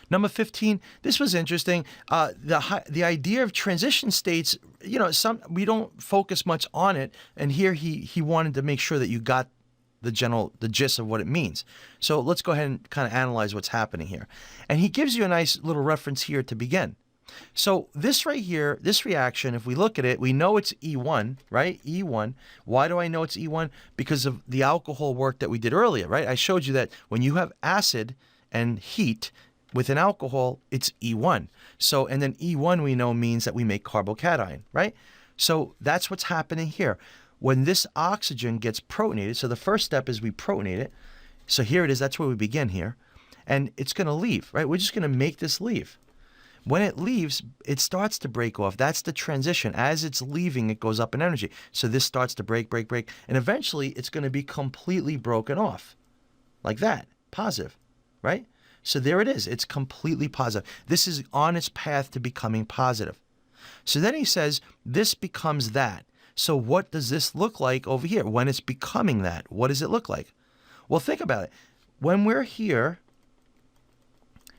Number 15, this was interesting. The idea of transition states, we don't focus much on it. And here he wanted to make sure that you got the gist of what it means. So let's go ahead and kind of analyze what's happening here. And he gives you a nice little reference here to begin. So this right here, this reaction, if we look at it, we know it's E1, right? E1. Why do I know it's E1? Because of the alcohol work that we did earlier, right? I showed you that when you have acid and heat with an alcohol, it's E1. So, and then E1 we know means that we make carbocation, right? So that's what's happening here. When this oxygen gets protonated, so the first step is we protonate it. So here it is, that's where we begin here. And it's going to leave, right? We're just going to make this leave. When it leaves, it starts to break off. That's the transition. As it's leaving, it goes up in energy. So this starts to break. And eventually, it's going to be completely broken off. Like that. Positive, right? So there it is. It's completely positive. This is on its path to becoming positive. So then he says, this becomes that. So what does this look like over here when it's becoming that? What does it look like? Well, think about it. When we're here,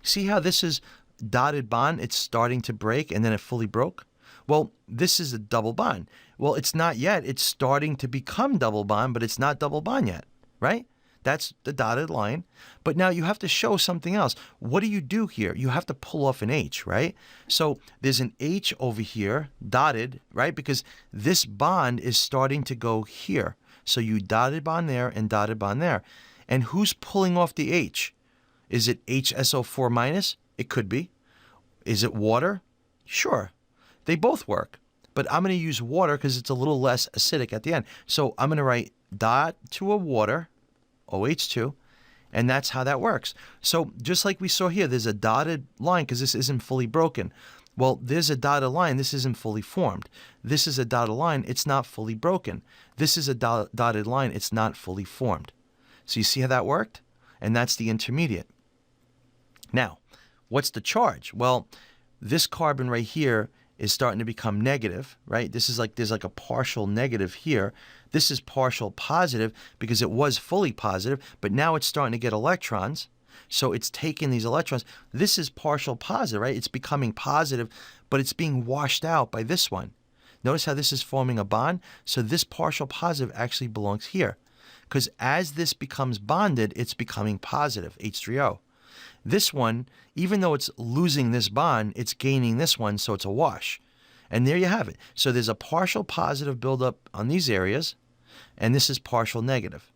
see how this is dotted bond, it's starting to break and then it fully broke? Well, this is a double bond. Well, it's not yet. It's starting to become double bond, but it's not double bond yet, right? That's the dotted line. But now you have to show something else. What do you do here? You have to pull off an H, right? So there's an H over here, dotted, right? Because this bond is starting to go here. So you dotted bond there and dotted bond there. And who's pulling off the H? Is it HSO4 minus? It could be. Is it water? Sure. They both work. But I'm going to use water because it's a little less acidic at the end. So I'm going to write dot to a water, OH2, and that's how that works. So just like we saw here, there's a dotted line because this isn't fully broken. Well, there's a dotted line. This isn't fully formed. This is a dotted line. It's not fully broken. This is a dotted line. It's not fully formed. So you see how that worked? And that's the intermediate. Now, what's the charge? Well, this carbon right here is starting to become negative, right? This is like, there's like a partial negative here. This is partial positive because it was fully positive, but now it's starting to get electrons. So it's taking these electrons. This is partial positive, right? It's becoming positive, but it's being washed out by this one. Notice how this is forming a bond? So this partial positive actually belongs here because as this becomes bonded, it's becoming positive, H3O. This one, even though it's losing this bond, it's gaining this one, so it's a wash. And there you have it. So there's a partial positive buildup on these areas, and this is partial negative.